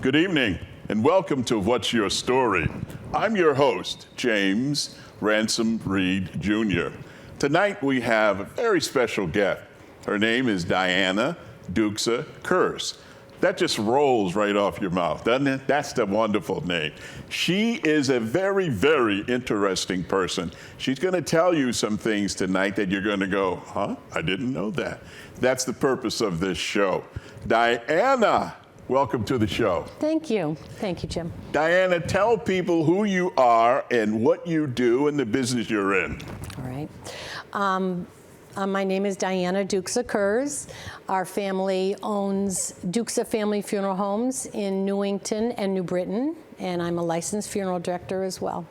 Good evening, and welcome to What's Your Story? I'm your host, James Ransom Reed Jr. Tonight we have a very special guest. Her name is Diana Duksa Kurz. That just rolls right off your mouth, doesn't it? That's the wonderful name. She is a very, very interesting person. She's going to tell you some things tonight that you're going to go, huh? I didn't know that. That's the purpose of this show. Diana, welcome to the show. Thank you. Thank you, Jim. Diana, tell people who you are and what you do in the business you're in. All right. My name is Diana Duksa Kurz. Our family owns Duksa Family Funeral Homes in Newington and New Britain, and I'm a licensed funeral director as well.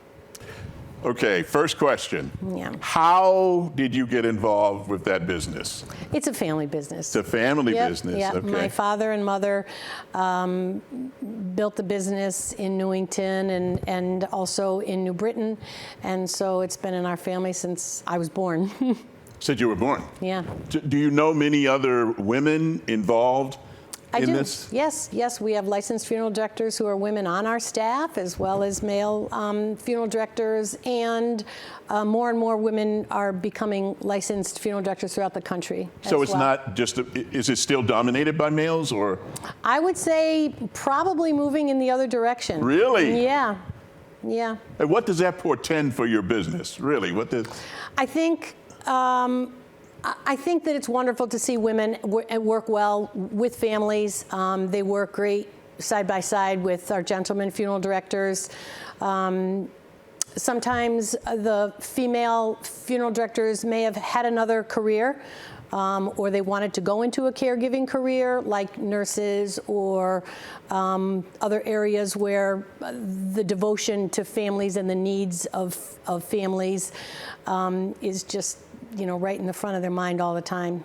Okay, first question. Yeah. How did you get involved with that business? It's a family business. It's a family business. Yeah. Okay. My father and mother built the business in Newington and also in New Britain, and so it's been in our family since I was born. Since you were born? Yeah. Do you know many other women involved in this? Yes, we have licensed funeral directors who are women on our staff, as well as male funeral directors, and more and more women are becoming licensed funeral directors throughout the country. So it's not just, is it still dominated by males, or? I would say probably moving in the other direction. Really? Yeah. And what does that portend for your business, really? I think that it's wonderful to see women work well with families. They work great side by side with our gentlemen funeral directors. Sometimes the female funeral directors may have had another career, or they wanted to go into a caregiving career, like nurses or other areas where the devotion to families and the needs of families is just, right in the front of their mind all the time.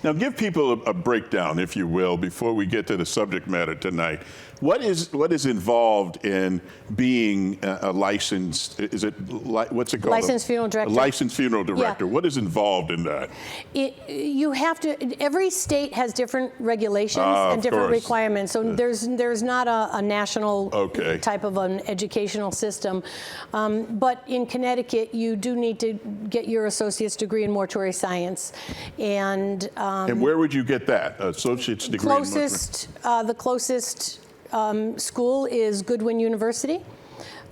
Now give people a breakdown, if you will, before we get to the subject matter tonight. What is involved in being a licensed, what's it called? Licensed funeral director. A licensed funeral director. Yeah. What is involved in that? You have to, every state has different regulations and different requirements. So there's not a national type of an educational system. But in Connecticut, you do need to get your associate's degree in mortuary science. And where would you get that, associate's degree in mortuary? The closest school is Goodwin University,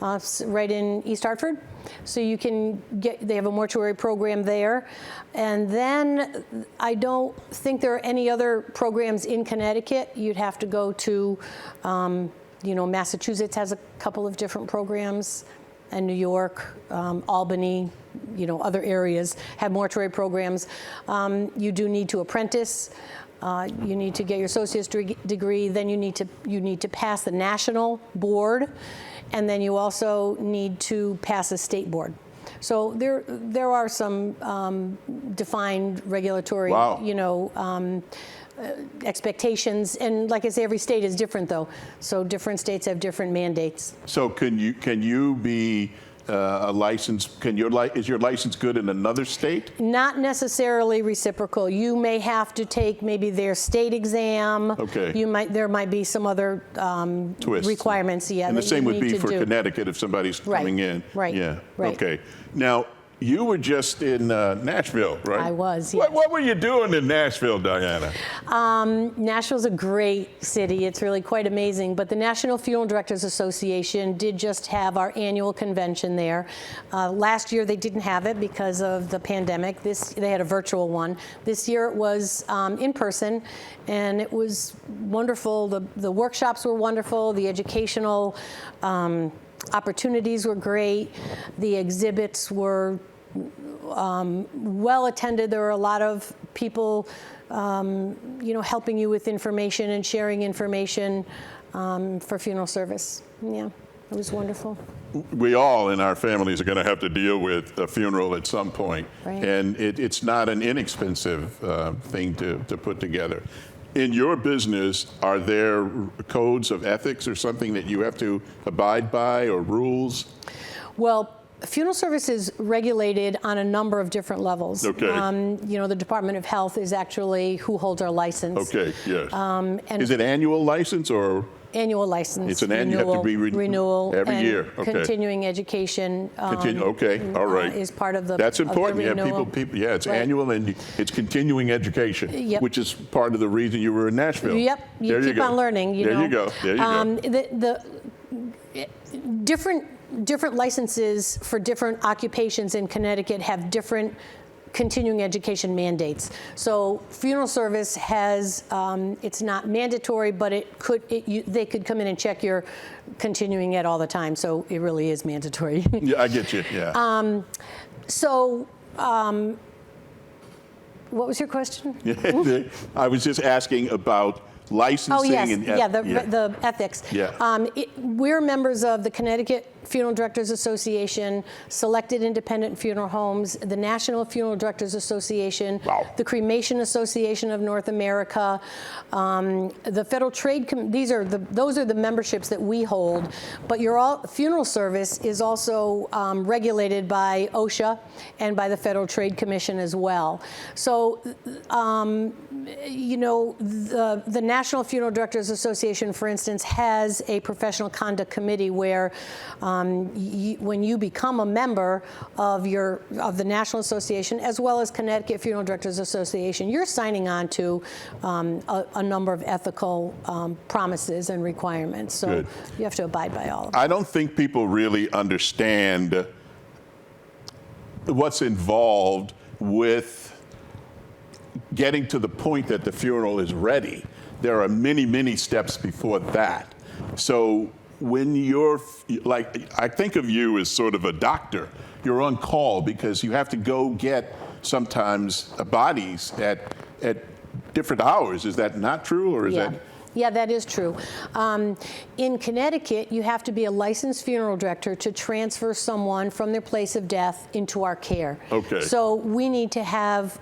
right in East Hartford. So you can they have a mortuary program there. And then I don't think there are any other programs in Connecticut. You'd have to go to, Massachusetts has a couple of different programs, and New York, Albany, other areas have mortuary programs. You do need to apprentice. You need to get your associate's degree, then you need to pass the national board, and then you also need to pass a state board. So there are some defined regulatory, expectations, and like I say, every state is different though. So different states have different mandates. So can you be a license? Is your license good in another state? Not necessarily reciprocal. You may have to take maybe their state exam. Okay. There might be some other requirements. Yeah. And the same would be for Connecticut if somebody's coming in. Right. Yeah. Right. Okay. Now, you were just in Nashville, right? I was, yes. What were you doing in Nashville, Diana? Nashville's a great city. It's really quite amazing. But the National Funeral Directors Association did just have our annual convention there. Last year they didn't have it because of the pandemic. They had a virtual one. This year it was in person, and it was wonderful. The workshops were wonderful. The educational opportunities were great. The exhibits were well attended. There were a lot of people, helping you with information and sharing information for funeral service. Yeah, it was wonderful. We all in our families are going to have to deal with a funeral at some point. Right. And it's not an inexpensive thing to put together. In your business, are there codes of ethics or something that you have to abide by, or rules? Well, funeral service is regulated on a number of different levels. Okay. The Department of Health is actually who holds our license. Okay, yes. And is it annual license or? Annual license. It's an annual, you have to be renewal every and year. Okay. Continuing education. Okay, all right. Is part of the. That's important. Of the renewal. People. Yeah, it's Right. annual and it's continuing education, Yep. which is part of the reason you were in Nashville. Yep. You keep on learning. There you go. There you go. Different licenses for different occupations in Connecticut have different continuing education mandates. So funeral service has, it's not mandatory, but they could come in and check your continuing ed all the time. So it really is mandatory. Yeah, I get you. Yeah. What was your question? I was just asking about licensing. Oh, yes. And The ethics. Yeah. We're members of the Connecticut Funeral Directors Association, Selected Independent Funeral Homes, the National Funeral Directors Association, Wow. the Cremation Association of North America, the Federal Trade. Those are the memberships that we hold. But funeral service is also regulated by OSHA and by the Federal Trade Commission as well. So, the National Funeral Directors Association, for instance, has a professional conduct committee where when you become a member of the National Association, as well as Connecticut Funeral Directors Association, you're signing on to a number of ethical promises and requirements. So Good. you have to abide by all of them. I don't think people really understand what's involved with getting to the point that the funeral is ready. There are many, many steps before that. So when you're, I think of you as sort of a doctor. You're on call because you have to go get sometimes bodies at different hours. Is that not true, or is that? Yeah, that is true. In Connecticut, you have to be a licensed funeral director to transfer someone from their place of death into our care. Okay. So we need to have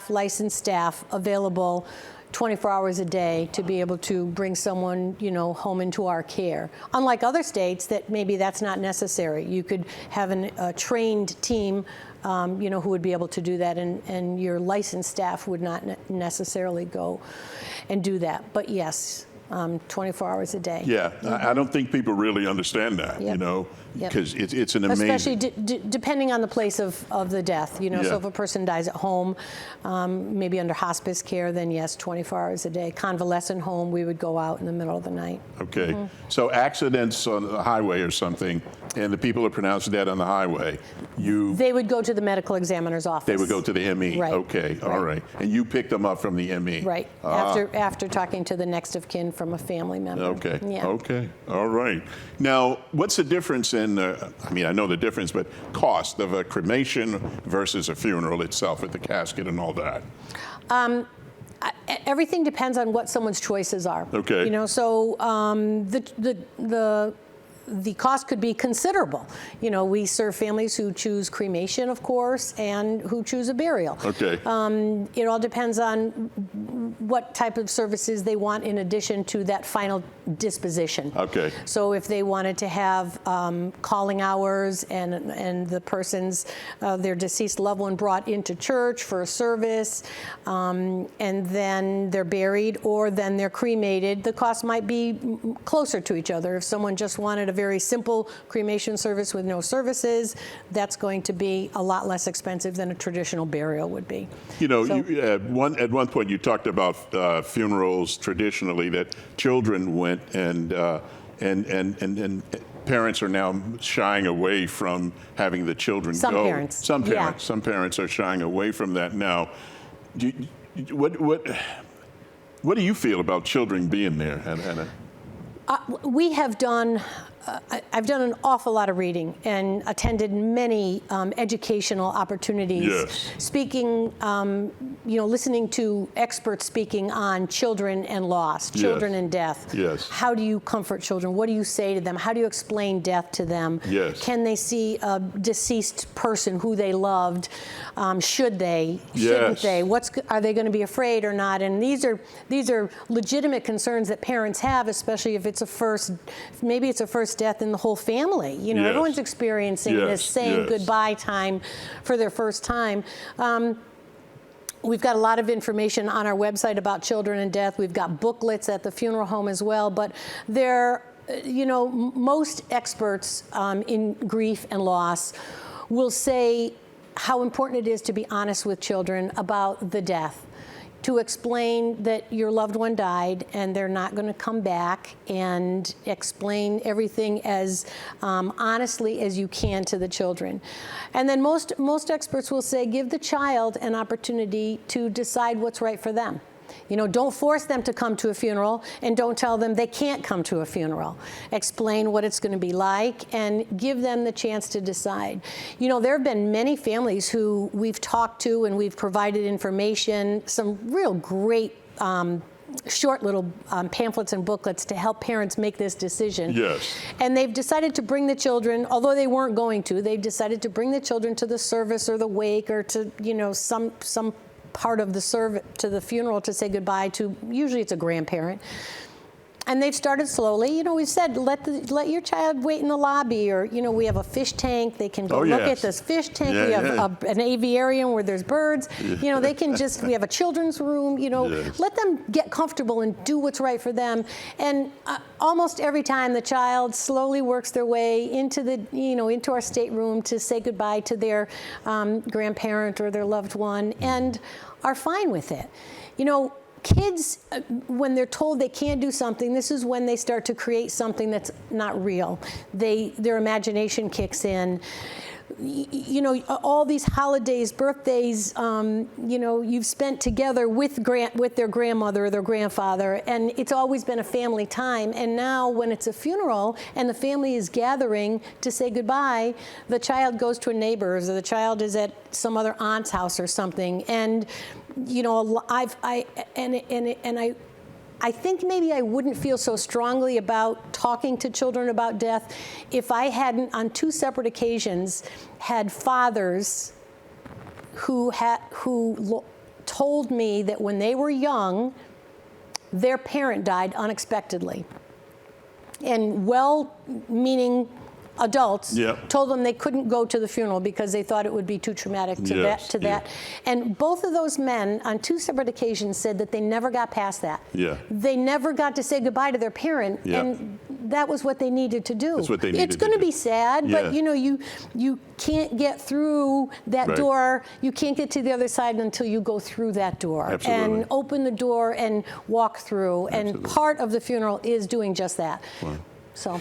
licensed staff available 24 hours a day to be able to bring someone, home into our care. Unlike other states that maybe that's not necessary. You could have a trained team, who would be able to do that, and your licensed staff would not necessarily go and do that. But yes, 24 hours a day. Yeah, I don't think people really understand that, because it's an amazing. Especially depending on the place of the death, So if a person dies at home, maybe under hospice care, then yes, 24 hours a day. Convalescent home, we would go out in the middle of the night. Okay, so accidents on the highway or something, and the people are pronounced dead on the highway, They would go to the medical examiner's office. They would go to the ME. Right. Okay, all right. And you pick them up from the ME. Right. After talking to the next of kin from a family member. Okay. Yeah. Okay. All right. Now, what's the difference in, I know the difference, but cost of a cremation versus a funeral itself with the casket and all that? Everything depends on what someone's choices are. Okay. So the cost could be considerable. We serve families who choose cremation, of course, and who choose a burial. Okay. It all depends on what type of services they want in addition to that final disposition. Okay. So if they wanted to have calling hours and the person's, their deceased loved one brought into church for a service, and then they're buried, or then they're cremated, the cost might be closer to each other. If someone just wanted a very simple cremation service with no services, that's going to be a lot less expensive than a traditional burial would be. At one point you talked about funerals traditionally that children went and parents are now shying away from having the children Some go. parents. Some parents. Yeah. Some parents are shying away from that now. What do you feel about children being there, Hannah? We have done, I've done an awful lot of reading and attended many educational opportunities. Yes. Speaking, listening to experts speaking on children and loss, children and death. Yes. How do you comfort children? What do you say to them? How do you explain death to them? Yes. Can they see a deceased person who they loved? Should they? Yes. Shouldn't they? Are they going to be afraid or not? And these are legitimate concerns that parents have, especially if it's maybe it's a first death in the whole family. Yes. Everyone's experiencing this saying goodbye time for their first time. We've got a lot of information on our website about children and death. We've got booklets at the funeral home as well. But most experts in grief and loss will say how important it is to be honest with children about the death, to explain that your loved one died and they're not going to come back, and explain everything as honestly as you can to the children. And then most experts will say give the child an opportunity to decide what's right for them. Don't force them to come to a funeral, and don't tell them they can't come to a funeral. Explain what it's going to be like and give them the chance to decide. There have been many families who we've talked to and we've provided information, some real great short little pamphlets and booklets to help parents make this decision. Yes. And they've decided to bring the children, although they weren't going to, they've decided to bring the children to the service or the wake or to, some part of the service, to the funeral, to say goodbye to, usually it's a grandparent. And they've started slowly. We've said, let your child wait in the lobby, or, we have a fish tank. They can go look at this fish tank. Yeah, we have an aviarium where there's birds. They can we have a children's room. Yes. Let them get comfortable and do what's right for them. And almost every time the child slowly works their way into into our stateroom to say goodbye to their grandparent or their loved one, and are fine with it. Kids, when they're told they can't do something, this is when they start to create something that's not real. Their imagination kicks in. All these holidays, birthdays, you've spent together with their grandmother or their grandfather, and it's always been a family time. And now when it's a funeral and the family is gathering to say goodbye, the child goes to a neighbor's, or the child is at some other aunt's house or something. And I think maybe I wouldn't feel so strongly about talking to children about death if I hadn't, on 2 separate occasions, had fathers who told me that when they were young, their parent died unexpectedly. And well-meaning adults told them they couldn't go to the funeral because they thought it would be too traumatic to that. And both of those men on 2 separate occasions said that they never got past that. Yeah. They never got to say goodbye to their parent, and that was what they needed to do. That's what they needed It's going to be sad, but you can't get through that door. You can't get to the other side until you go through that door. Absolutely. And open the door and walk through. Absolutely. And part of the funeral is doing just that. Wow. So.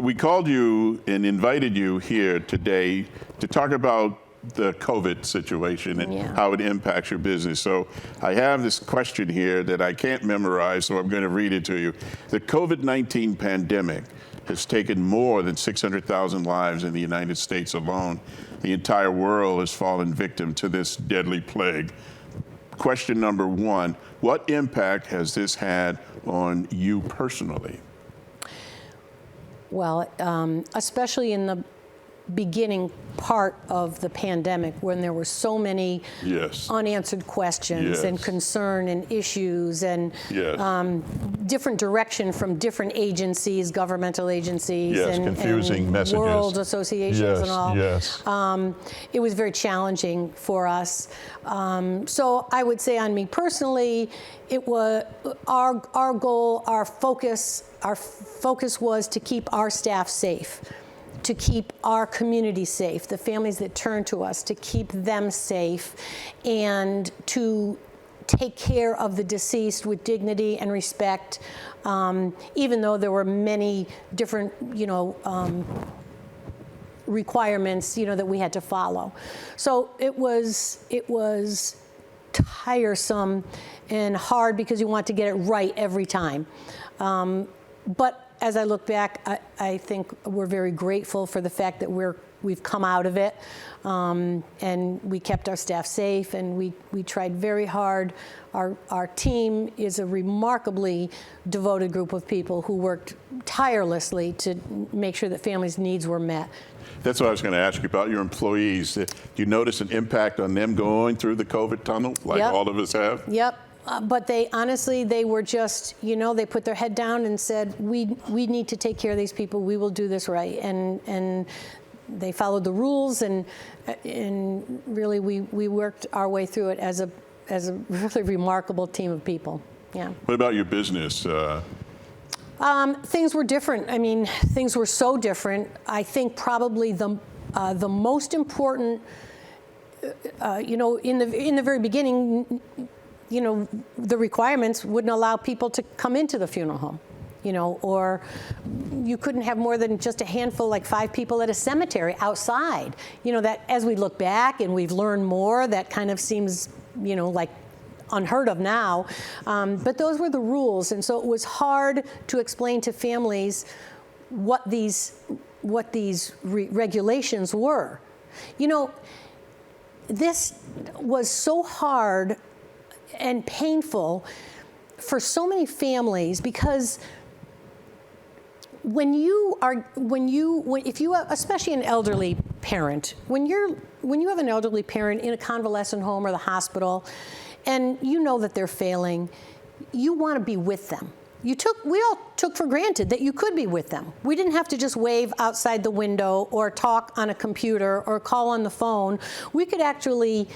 We called you and invited you here today to talk about the COVID situation and how it impacts your business. So I have this question here that I can't memorize, so I'm going to read it to you. The COVID-19 pandemic has taken more than 600,000 lives in the United States alone. The entire world has fallen victim to this deadly plague. Question number 1, what impact has this had on you personally? Well, especially in the beginning part of the pandemic, when there were so many unanswered questions and concern and issues and different direction from different agencies, governmental agencies, and confusing messages, world associations and all. It was very challenging for us. So I would say on me personally, it was our goal, our focus was to keep our staff safe, to keep our community safe, the families that turn to us, to keep them safe, and to take care of the deceased with dignity and respect, even though there were many different, requirements, that we had to follow. So it was tiresome and hard because you want to get it right every time. But as I look back, I think we're very grateful for the fact that we've come out of it, and we kept our staff safe, and we tried very hard. Our team is a remarkably devoted group of people who worked tirelessly to make sure that families' needs were met. That's what I was going to ask you about your employees. Do you notice an impact on them going through the COVID tunnel like all of us have? Yep. But they were just, they put their head down and said, we need to take care of these people. We will do this right. And they followed the rules, and really we worked our way through it as a really remarkable team of people. Yeah. What about your business? Things were different. I mean, things were so different. I think probably the most important, in the very beginning, the requirements wouldn't allow people to come into the funeral home, or you couldn't have more than just a handful, like 5 people at a cemetery outside. That as we look back and we've learned more, that kind of seems, like unheard of now. But those were the rules, and so it was hard to explain to families what these regulations were. This was so hard and painful for so many families, because if you have, especially an elderly parent, when you have an elderly parent in a convalescent home or the hospital, and you know that they're failing, you want to be with them. We all took for granted that you could be with them. We didn't have to just wave outside the window or talk on a computer or call on the phone. We could actually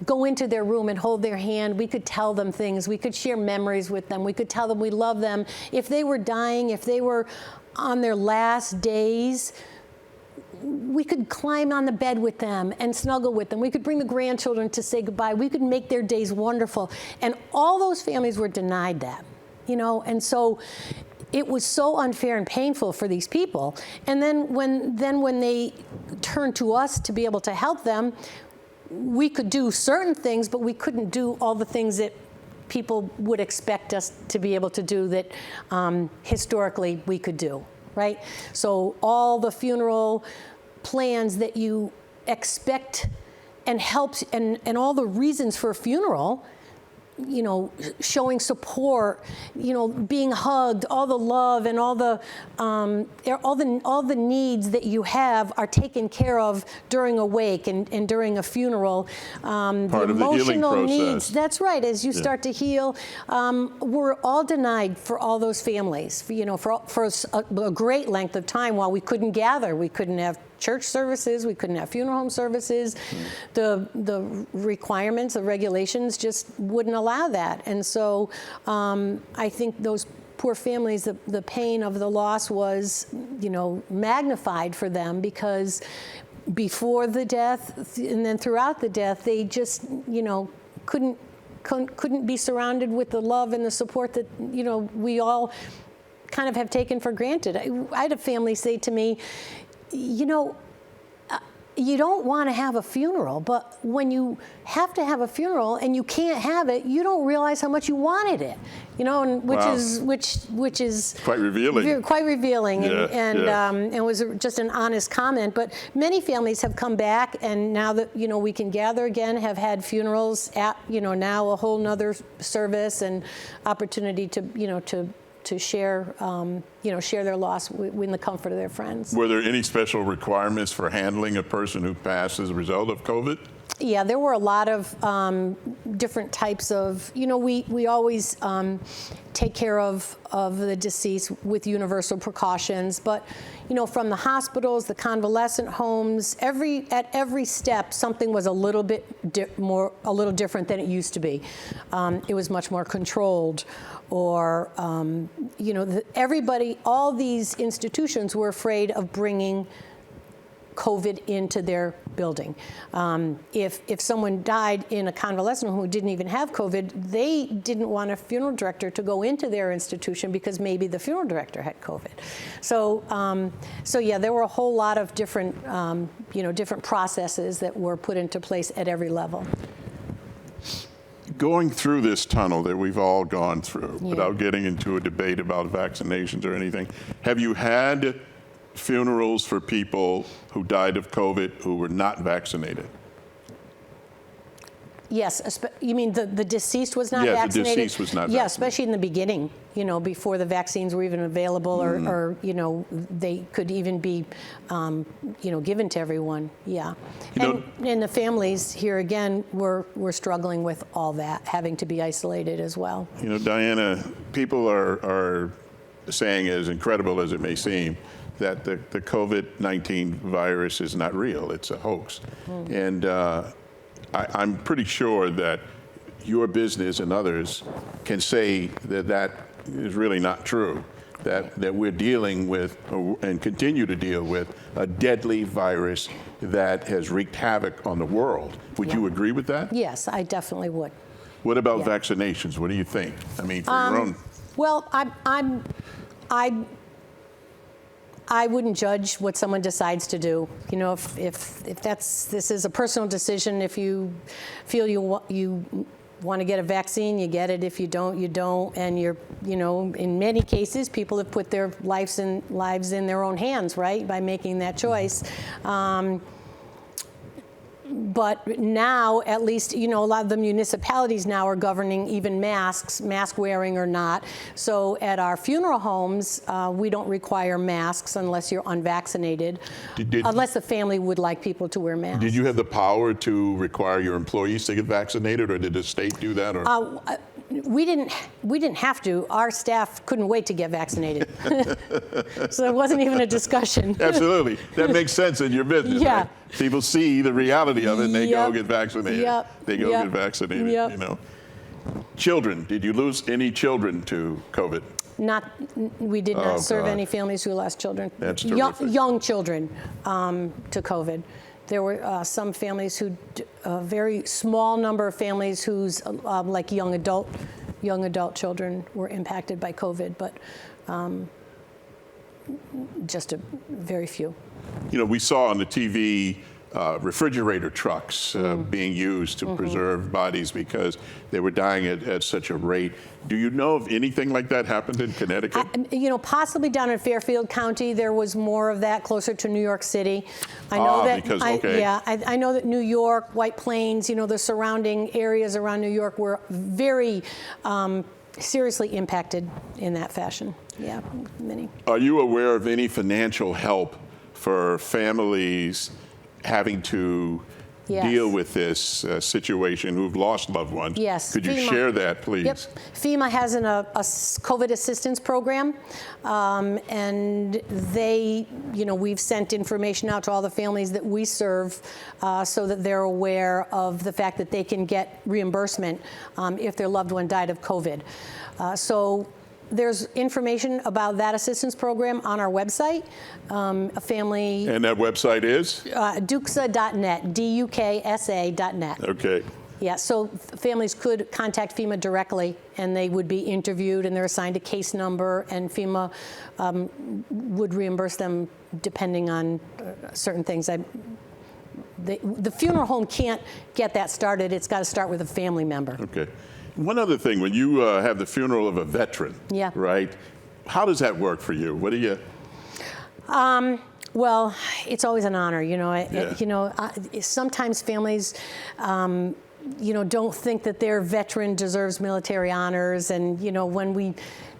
go into their room and hold their hand. We could tell them things. We could share memories with them. We could tell them we love them. If they were dying, if they were on their last days, we could climb on the bed with them and snuggle with them. We could bring the grandchildren to say goodbye. We could make their days wonderful. And all those families were denied that, and so it was so unfair and painful for these people. And then when they turned to us to be able to help them, we could do certain things, but we couldn't do all the things that people would expect us to be able to do that historically we could do, right? So all the funeral plans that you expect and helps, and all the reasons for a funeral, showing support, being hugged, all the love and all the needs that you have are taken care of during a wake and during a fural. Part of the healing process. Needs, that's right. As you start to heal, we're all denied for all those families. For a great length of time, while we couldn't gather, we couldn't have church services, we couldn't have funeral home services. The requirements, the regulations just wouldn't allow that. And so I think those poor families, the pain of the loss was, magnified for them, because before the death and then throughout the death, they just, couldn't be surrounded with the love and the support that, we all kind of have taken for granted. I had a family say to me, you don't want to have a funeral, but when you have to have a funeral and you can't have it, you don't realize how much you wanted it, and which is quite revealing. Quite revealing, and was just an honest comment. But many families have come back, and now that we can gather again, have had funerals at now a whole nother service and opportunity to share, share their loss in the comfort of their friends. Were there any special requirements for handling a person who passed as a result of COVID? Yeah, there were a lot of different types of, we always take care of the deceased with universal precautions, but from the hospitals, the convalescent homes, at every step, something was a little bit a little different than it used to be. It was much more controlled, or everybody, all these institutions were afraid of bringing COVID into their building. If someone died in a convalescent home who didn't even have COVID, they didn't want a funeral director to go into their institution because maybe the funeral director had COVID. So yeah, there were a whole lot of different, different processes that were put into place at every level. Going through this tunnel that we've all gone through, without getting into a debate about vaccinations or anything, have you had funerals for people who died of COVID who were not vaccinated? Yes, you mean the deceased was not vaccinated? Yeah, the deceased was not vaccinated. Yeah, especially in the beginning, before the vaccines were even available, or they could even be, given to everyone. Yeah, and the families here again were struggling with all that, having to be isolated as well. Diana, people are saying, as incredible as it may seem, that the COVID-19 virus is not real. It's a hoax. And I'm pretty sure that your business and others can say that that is really not true, that we're dealing with and continue to deal with a deadly virus that has wreaked havoc on the world. Would you agree with that? Yes, I definitely would. What about vaccinations? What do you think? I mean, for your own... Well, I wouldn't judge what someone decides to do. You know, if this is a personal decision. If you feel you want to get a vaccine, you get it. If you don't, you don't. And in many cases, people have put their lives in their own hands, right, by making that choice. But now, at least, a lot of the municipalities now are governing even masks, mask wearing or not. So at our funeral homes, we don't require masks unless you're unvaccinated, unless the family would like people to wear masks. Did you have the power to require your employees to get vaccinated, or did the state do that? Or? We didn't have to. Our staff couldn't wait to get vaccinated. So there wasn't even a discussion. Absolutely. That makes sense in your business. Yeah. Right? People see the reality of it and they go get vaccinated. They go get vaccinated, Children, did you lose any children to COVID? We did not serve any families who lost children. That's terrific. Young children to COVID. There were some families a very small number of families whose like young adult children were impacted by COVID, but just a very few. We saw on the TV refrigerator trucks being used to preserve bodies because they were dying at such a rate. Do you know if anything like that happened in Connecticut? Possibly down in Fairfield County, there was more of that closer to New York City. I know I know that New York, White Plains, the surrounding areas around New York were very seriously impacted in that fashion. Yeah, many. Are you aware of any financial help for families having to deal with this situation who've lost loved ones? Yes. Could you share that, please? Yep. FEMA has a COVID assistance program, and we've sent information out to all the families that we serve so that they're aware of the fact that they can get reimbursement if their loved one died of COVID. So there's information about that assistance program on our website. A family... And that website is? Duksa.net, Duksa.net. Okay. Yeah, so families could contact FEMA directly, and they would be interviewed, and they're assigned a case number, and FEMA would reimburse them depending on certain things. The funeral home can't get that started. It's got to start with a family member. Okay. One other thing, when you have the funeral of a veteran, right? How does that work for you? What do you? Well, it's always an honor, sometimes families, don't think that their veteran deserves military honors, and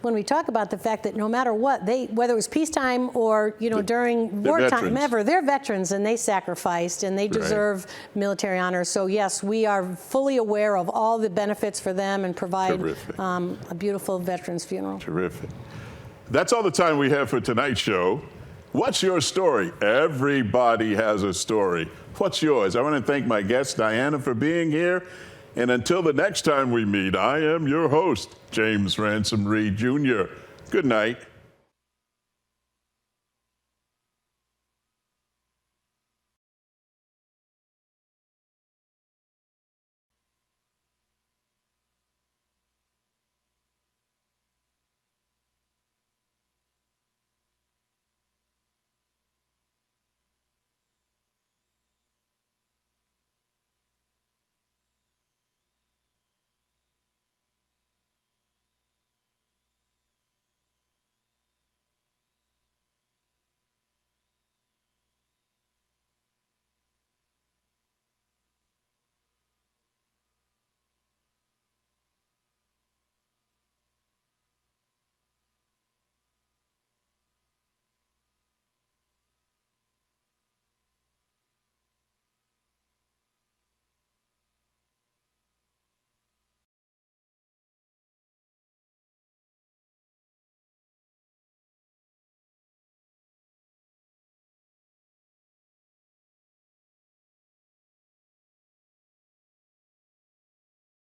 when we talk about the fact that no matter what, whether it was peacetime or during wartime, they're veterans and they sacrificed and they deserve military honors. So yes, we are fully aware of all the benefits for them and provide a beautiful veterans funeral. Terrific. That's all the time we have for tonight's show. What's your story? Everybody has a story. What's yours? I want to thank my guest, Diana, for being here. And until the next time we meet, I am your host, James Ransom Reed Jr. Good night.